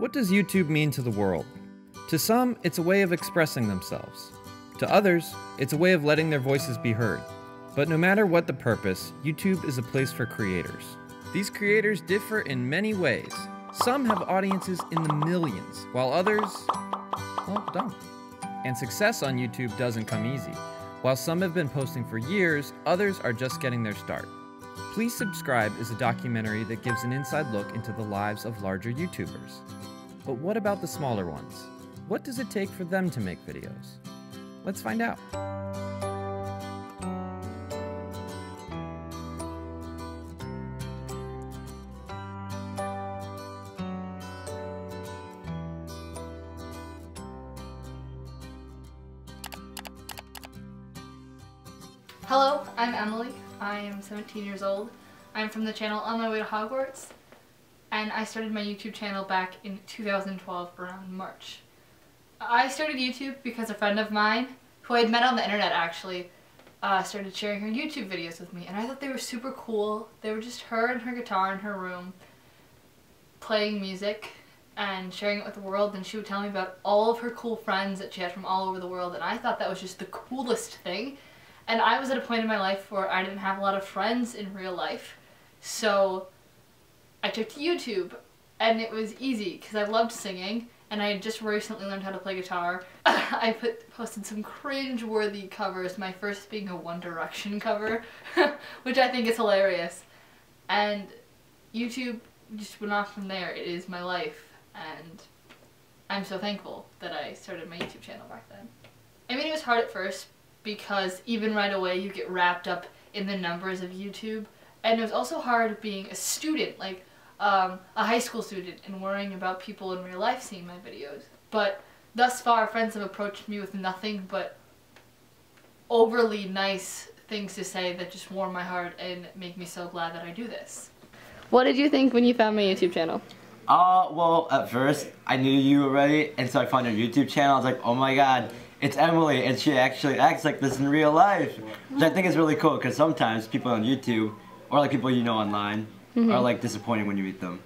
What does YouTube mean to the world? To some, it's a way of expressing themselves. To others, it's a way of letting their voices be heard. But no matter what the purpose, YouTube is a place for creators. These creators differ in many ways. Some have audiences in the millions, while others, well, don't. And success on YouTube doesn't come easy. While some have been posting for years, others are just getting their start. Please Subscribe is a documentary that gives an inside look into the lives of larger YouTubers. But what about the smaller ones? What does it take for them to make videos? Let's find out. Hello, I'm Emily. I am 17 years old. I'm from the channel On My Way to Hogwarts, and I started my YouTube channel back in 2012 around March. I started YouTube because a friend of mine, who I had met on the internet actually, started sharing her YouTube videos with me, and I thought they were super cool. They were just her and her guitar in her room, playing music and sharing it with the world, and she would tell me about all of her cool friends that she had from all over the world, and I thought that was just the coolest thing. And I was at a point in my life where I didn't have a lot of friends in real life, so I took to YouTube, and it was easy because I loved singing, and I had just recently learned how to play guitar. I posted some cringe-worthy covers, my first being a One Direction cover, which I think is hilarious. And YouTube just went off from there. It is my life, and I'm so thankful that I started my YouTube channel back then. I mean, it was hard at first, because even right away you get wrapped up in the numbers of YouTube, and it was also hard being a student, like a high school student, and worrying about people in real life seeing my videos. But thus far, friends have approached me with nothing but overly nice things to say that just warm my heart and make me so glad that I do this. What did you think when you found my YouTube channel? Well, at first I knew you already, and so I found your YouTube channel. I was like, oh my god, it's Emily, and she actually acts like this in real life, which I think is really cool, because sometimes people on YouTube, or like people you know online, are like disappointed when you meet them.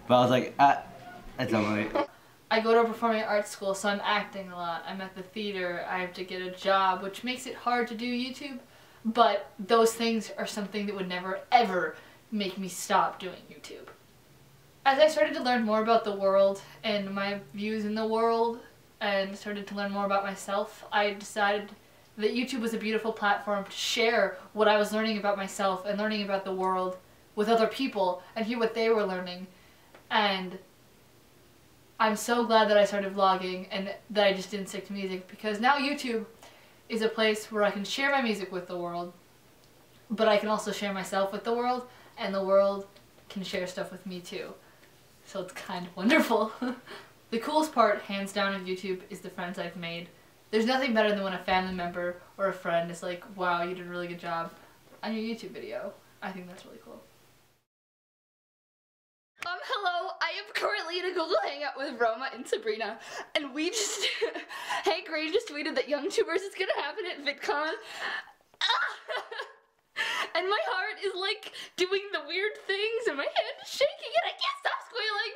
But I was like, that's Emily. I go to a performing arts school, so I'm acting a lot. I'm at the theater, I have to get a job, which makes it hard to do YouTube, but those things are something that would never ever make me stop doing YouTube. As I started to learn more about the world and my views in the world, and started to learn more about myself, I decided that YouTube was a beautiful platform to share what I was learning about myself and learning about the world with other people and hear what they were learning. And I'm so glad that I started vlogging and that I just didn't stick to music, because now YouTube is a place where I can share my music with the world, but I can also share myself with the world, and the world can share stuff with me too. So it's kind of wonderful. The coolest part, hands down, of YouTube is the friends I've made. There's nothing better than when a family member or a friend is like, wow, you did a really good job on your YouTube video. I think that's really cool. Hello, I am currently in a Google Hangout with Roma and Sabrina, and we just, Hank Ray just tweeted that YouTubers is gonna happen at VidCon. And my heart is like doing the weird things, and my hand is shaking, and I can't stop squealing.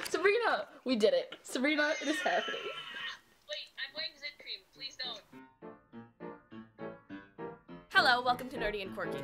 Sabrina, we did it. Sabrina, it is happening. Wait, I'm wearing zit cream. Please don't. Hello, welcome to Nerdy and Quirky.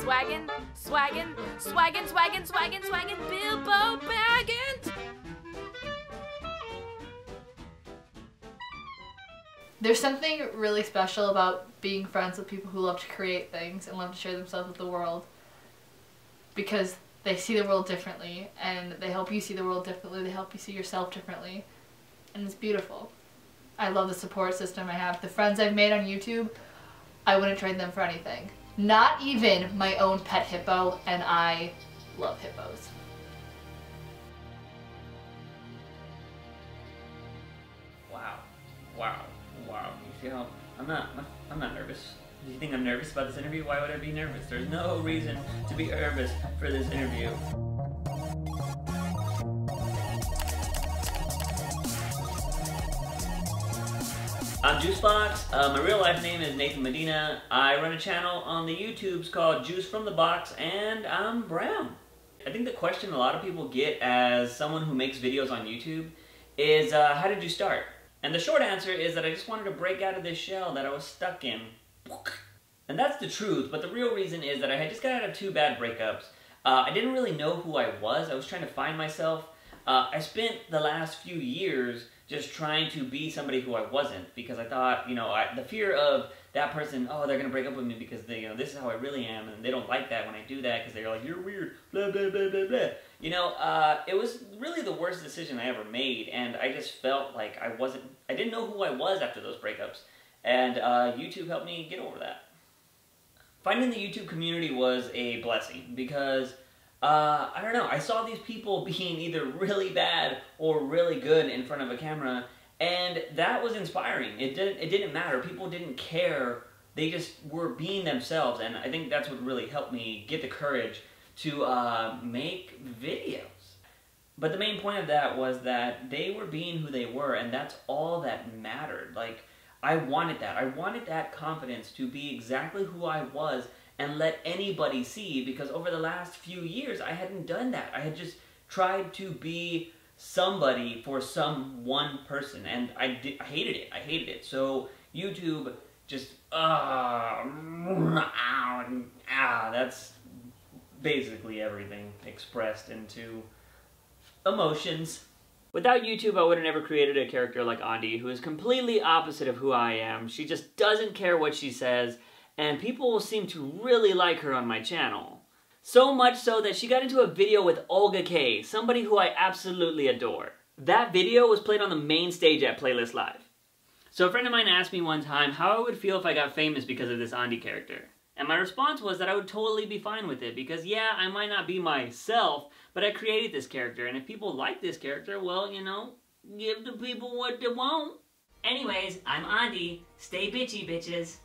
Swaggin', swaggin', swaggin', swaggin', swaggin', swaggin', Bilbo Baggins! There's something really special about being friends with people who love to create things and love to share themselves with the world, because they see the world differently, and they help you see the world differently, they help you see yourself differently, and it's beautiful. I love the support system I have. The friends I've made on YouTube, I wouldn't trade them for anything. Not even my own pet hippo, and I love hippos. Wow. You see how I'm not nervous. Do you think I'm nervous about this interview? Why would I be nervous? There's no reason to be nervous for this interview. I'm Juicebox. My real life name is Nathan Medina. I run a channel on the YouTubes called Juice from the Box, and I'm brown. I think the question a lot of people get as someone who makes videos on YouTube is, how did you start? And the short answer is that I just wanted to break out of this shell that I was stuck in. And that's the truth, but the real reason is that I had just got out of 2 bad breakups. I didn't really know who I was. I was trying to find myself. I spent the last few years just trying to be somebody who I wasn't, because I thought, you know, the fear of that person, oh, they're gonna break up with me because they, you know, this is how I really am, and they don't like that when I do that because they're like, you're weird, blah blah blah blah blah. You know, it was really the worst decision I ever made, and I just felt like I didn't know who I was after those breakups, and YouTube helped me get over that. Finding the YouTube community was a blessing because I don't know, I saw these people being either really bad or really good in front of a camera, and that was inspiring. It didn't matter. People didn't care. They just were being themselves, and I think that's what really helped me get the courage to make videos. But the main point of that was that they were being who they were, and that's all that mattered. Like, I wanted that. I wanted that confidence to be exactly who I was and let anybody see, because over the last few years I hadn't done that. I had just tried to be somebody for some one person, and I hated it. I hated it. So YouTube just that's basically everything expressed into emotions. Without YouTube, I would have never created a character like Andi, who is completely opposite of who I am. She just doesn't care what she says, and people seem to really like her on my channel. So much so that she got into a video with Olga K, somebody who I absolutely adore. That video was played on the main stage at Playlist Live. So a friend of mine asked me one time how I would feel if I got famous because of this Andi character. And my response was that I would totally be fine with it, because yeah, I might not be myself, but I created this character, and if people like this character, well, you know, give the people what they want. Anyways, I'm Andi. Stay bitchy, bitches.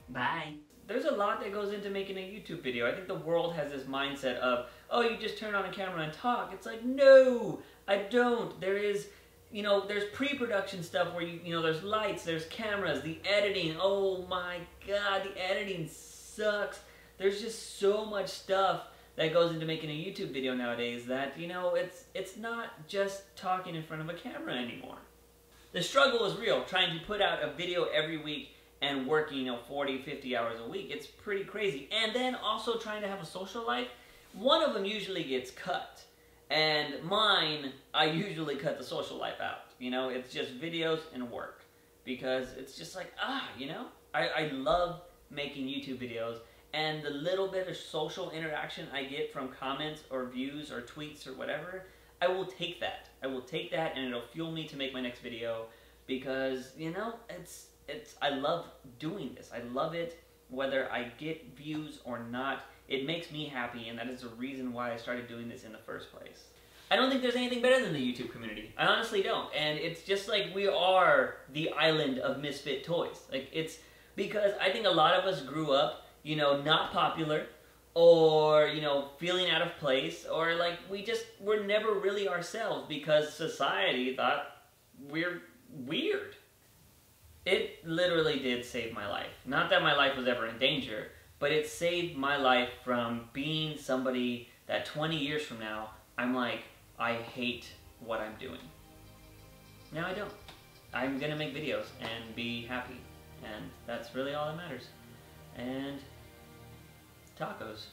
Bye. There's a lot that goes into making a YouTube video. I think the world has this mindset of, oh, you just turn on a camera and talk. It's like, no, I don't. There is, you know, there's pre-production stuff where you know, there's lights, there's cameras, the editing. Oh my God, the editing sucks. There's just so much stuff that goes into making a YouTube video nowadays that, you know, it's not just talking in front of a camera anymore. The struggle is real, trying to put out a video every week and working, you know, 40, 50 hours a week. It's pretty crazy. And then also trying to have a social life. One of them usually gets cut. And mine, I usually cut the social life out. You know, it's just videos and work. Because it's just like, you know, I love making YouTube videos. And the little bit of social interaction I get from comments or views or tweets or whatever, I will take that. I will take that, and it'll fuel me to make my next video, because, you know, I love doing this. I love it whether I get views or not. It makes me happy, and that is the reason why I started doing this in the first place. I don't think there's anything better than the YouTube community. I honestly don't. And it's just like we are the island of misfit toys. Like, it's because I think a lot of us grew up, you know, not popular, or, you know, feeling out of place, or like we're never really ourselves because society thought we're weird. It literally did save my life. Not that my life was ever in danger, but it saved my life from being somebody that 20 years from now, I'm like, I hate what I'm doing. Now I don't. I'm gonna make videos and be happy, and that's really all that matters. And tacos.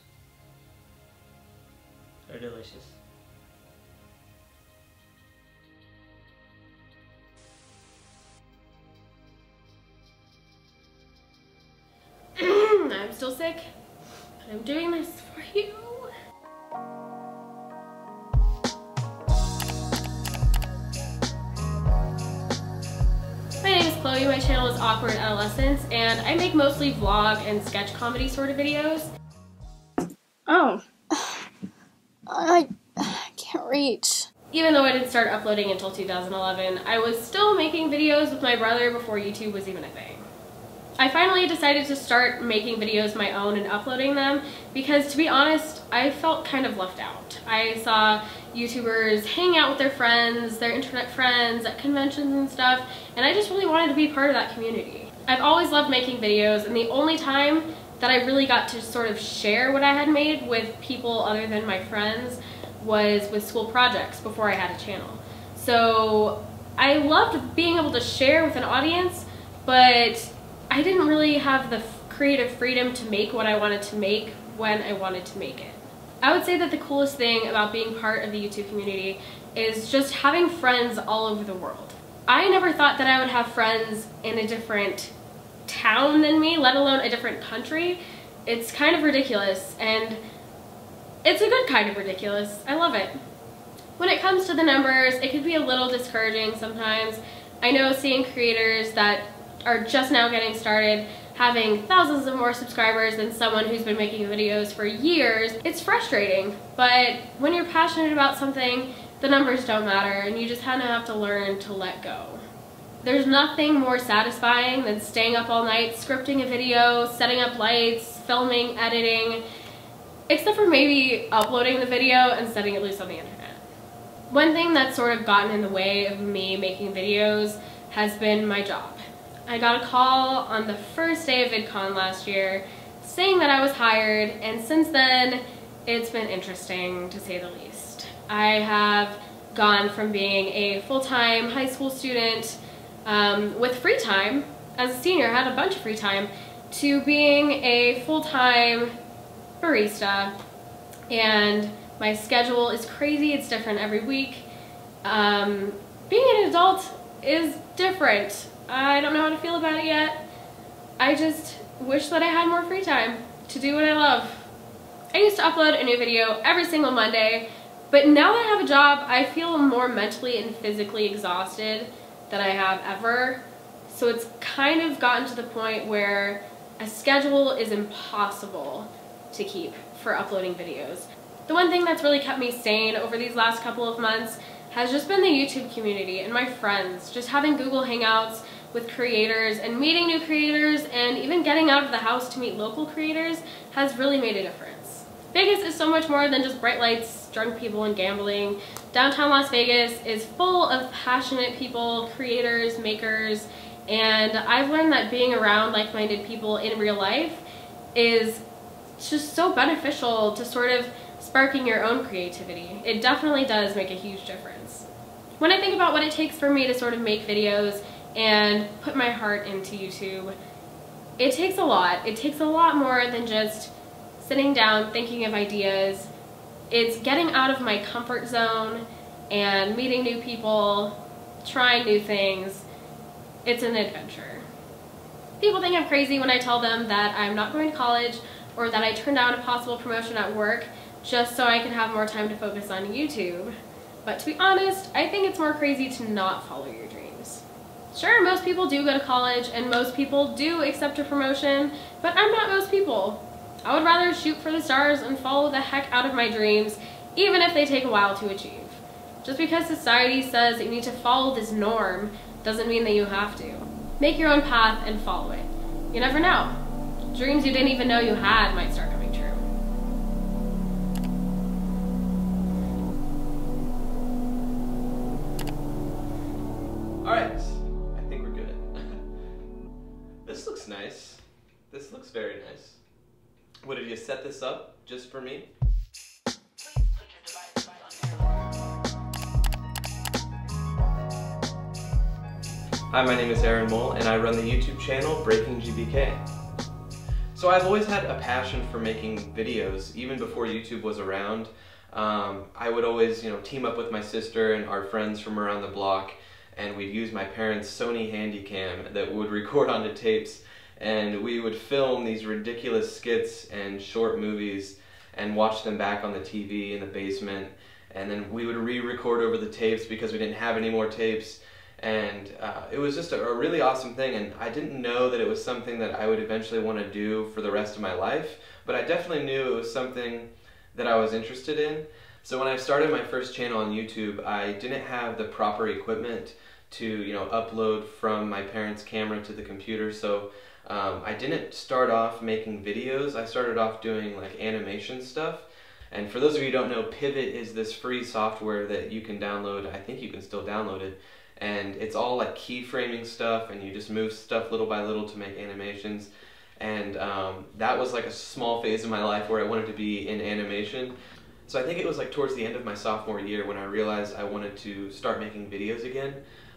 They're delicious. I'm still sick, but I'm doing this for you. My name is Chloe, my channel is Awkward Adolescence, and I make mostly vlog and sketch comedy sort of videos. Oh. I can't reach. Even though I didn't start uploading until 2011, I was still making videos with my brother before YouTube was even a thing. I finally decided to start making videos my own and uploading them because, to be honest, I felt kind of left out. I saw YouTubers hang out with their friends, their internet friends at conventions and stuff, and I just really wanted to be part of that community. I've always loved making videos, and the only time that I really got to sort of share what I had made with people other than my friends was with school projects before I had a channel. So I loved being able to share with an audience, but I didn't really have the creative freedom to make what I wanted to make when I wanted to make it. I would say that the coolest thing about being part of the YouTube community is just having friends all over the world. I never thought that I would have friends in a different town than me, let alone a different country. It's kind of ridiculous, and it's a good kind of ridiculous. I love it. When it comes to the numbers, it could be a little discouraging sometimes. I know seeing creators that are just now getting started having thousands of more subscribers than someone who's been making videos for years, it's frustrating. But when you're passionate about something, the numbers don't matter, and you just kind of have to learn to let go. There's nothing more satisfying than staying up all night, scripting a video, setting up lights, filming, editing, except for maybe uploading the video and setting it loose on the internet. One thing that's sort of gotten in the way of me making videos has been my job. I got a call on the first day of VidCon last year saying that I was hired, and since then it's been interesting to say the least. I have gone from being a full-time high school student with free time, as a senior I had a bunch of free time, to being a full-time barista, and my schedule is crazy. It's different every week. Being an adult is different. I don't know how to feel about it yet. I just wish that I had more free time to do what I love. I used to upload a new video every single Monday, but now that I have a job, I feel more mentally and physically exhausted than I have ever. So it's kind of gotten to the point where a schedule is impossible to keep for uploading videos. The one thing that's really kept me sane over these last couple of months has just been the YouTube community and my friends. Just having Google Hangouts with creators and meeting new creators and even getting out of the house to meet local creators has really made a difference. Vegas is so much more than just bright lights, drunk people, and gambling. Downtown Las Vegas is full of passionate people, creators, makers, and I've learned that being around like-minded people in real life is just so beneficial to sort of sparking your own creativity. It definitely does make a huge difference. When I think about what it takes for me to sort of make videos and put my heart into YouTube, it takes a lot. It takes a lot more than just sitting down thinking of ideas. It's getting out of my comfort zone and meeting new people, trying new things. It's an adventure. People think I'm crazy when I tell them that I'm not going to college or that I turned down a possible promotion at work just so I can have more time to focus on YouTube. But to be honest, I think it's more crazy to not follow your dreams. Sure, most people do go to college and most people do accept a promotion, but I'm not most people. I would rather shoot for the stars and follow the heck out of my dreams, even if they take a while to achieve. Just because society says that you need to follow this norm doesn't mean that you have to. Make your own path and follow it. You never know. Dreams you didn't even know you had might start coming true. Alright, I think we're good. This looks nice. This looks very nice. What, did you set this up just for me? Hi, my name is Aaron Mull, and I run the YouTube channel Breaking GBK. So I've always had a passion for making videos, even before YouTube was around. I would always, team up with my sister and our friends from around the block, and we'd use my parents' Sony Handycam that would record onto tapes, and we would film these ridiculous skits and short movies and watch them back on the TV in the basement, and then we would re-record over the tapes because we didn't have any more tapes. And it was just a really awesome thing, and I didn't know that it was something that I would eventually want to do for the rest of my life, but I definitely knew it was something that I was interested in. So when I started my first channel on YouTube, I didn't have the proper equipment to upload from my parents' camera to the computer, so I didn't start off making videos. I started off doing like animation stuff. And for those of you who don't know, Pivot is this free software that you can download. I think you can still download it. And it's all like keyframing stuff, and you just move stuff little by little to make animations. And that was like a small phase of my life where I wanted to be in animation. So I think it was like towards the end of my sophomore year when I realized I wanted to start making videos again.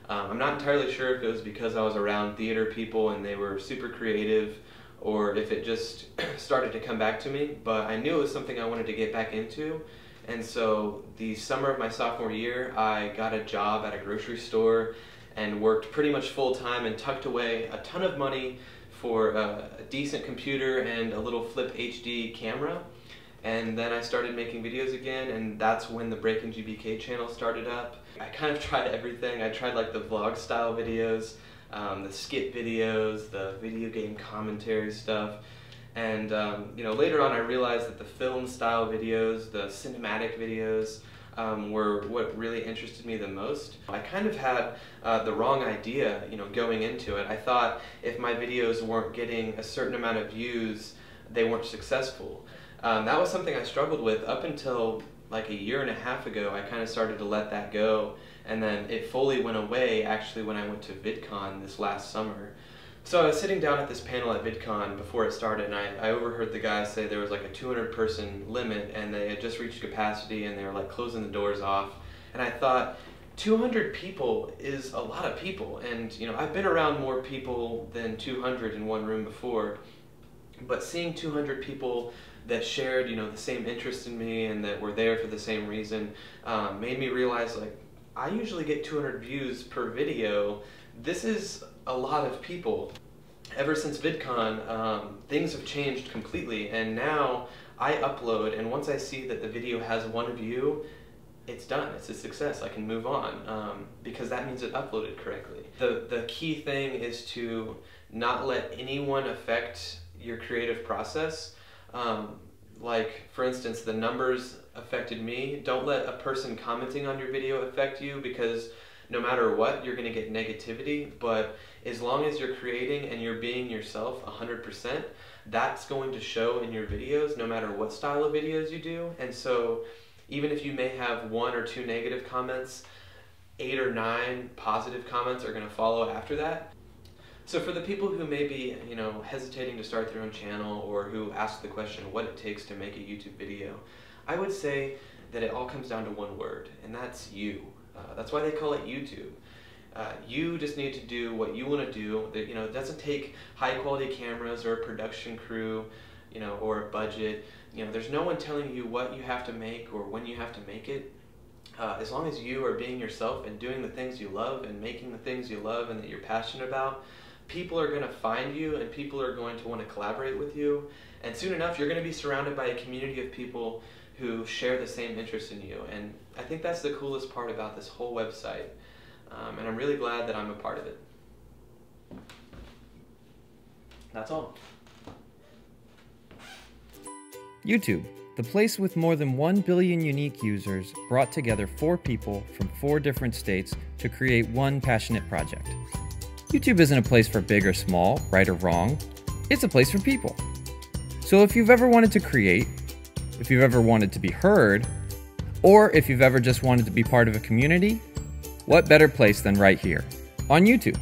I'm not entirely sure if it was because I was around theater people and they were super creative, or if it just started to come back to me, but I knew it was something I wanted to get back into. And so the summer of my sophomore year, I got a job at a grocery store and worked pretty much full-time and tucked away a ton of money for a decent computer and a little flip HD camera. And then I started making videos again, and that's when the Breaking GBK channel started up. I kind of tried everything. I tried like the vlog style videos, the skit videos, the video game commentary stuff. And you know, later on I realized that the film style videos, the cinematic videos, were what really interested me the most. I kind of had the wrong idea, you know, going into it. I thought if my videos weren't getting a certain amount of views, they weren't successful. That was something I struggled with up until like a year and a half ago. I kind of started to let that go, and then it fully went away actually when I went to VidCon this last summer. So I was sitting down at this panel at VidCon before it started, and I overheard the guys say there was like a 200-person limit, and they had just reached capacity, and they were like closing the doors off. And I thought, 200 people is a lot of people, and you know, I've been around more people than 200 in one room before, but seeing 200 people that shared, you know, the same interest in me and that were there for the same reason made me realize, like, I usually get 200 views per video. This is a lot of people. Ever since VidCon, things have changed completely, and now I upload, and once I see that the video has 1 view, it's done. It's a success. I can move on because that means it uploaded correctly. The key thing is to not let anyone affect your creative process. Like, for instance, the numbers affected me. Don't let a person commenting on your video affect you, because no matter what, you're going to get negativity. But as long as you're creating and you're being yourself 100%, that's going to show in your videos no matter what style of videos you do. And so even if you may have 1 or 2 negative comments, 8 or 9 positive comments are going to follow after that. So for the people who may be, you know, hesitating to start their own channel, or who ask the question what it takes to make a YouTube video, I would say that it all comes down to one word, and that's you. That's why they call it YouTube. You just need to do what you want to do. You know, it doesn't take high quality cameras or a production crew, you know, or a budget. You know, there's no one telling you what you have to make or when you have to make it. As long as you are being yourself and doing the things you love and making the things you love and that you're passionate about, people are going to find you, and people are going to want to collaborate with you. And soon enough, you're going to be surrounded by a community of people who share the same interest in you. And I think that's the coolest part about this whole website. And I'm really glad that I'm a part of it. That's all. YouTube, the place with more than 1 billion unique users, brought together 4 people from 4 different states to create one passionate project. YouTube isn't a place for big or small, right or wrong. It's a place for people. So if you've ever wanted to create, if you've ever wanted to be heard, or if you've ever just wanted to be part of a community, what better place than right here on YouTube?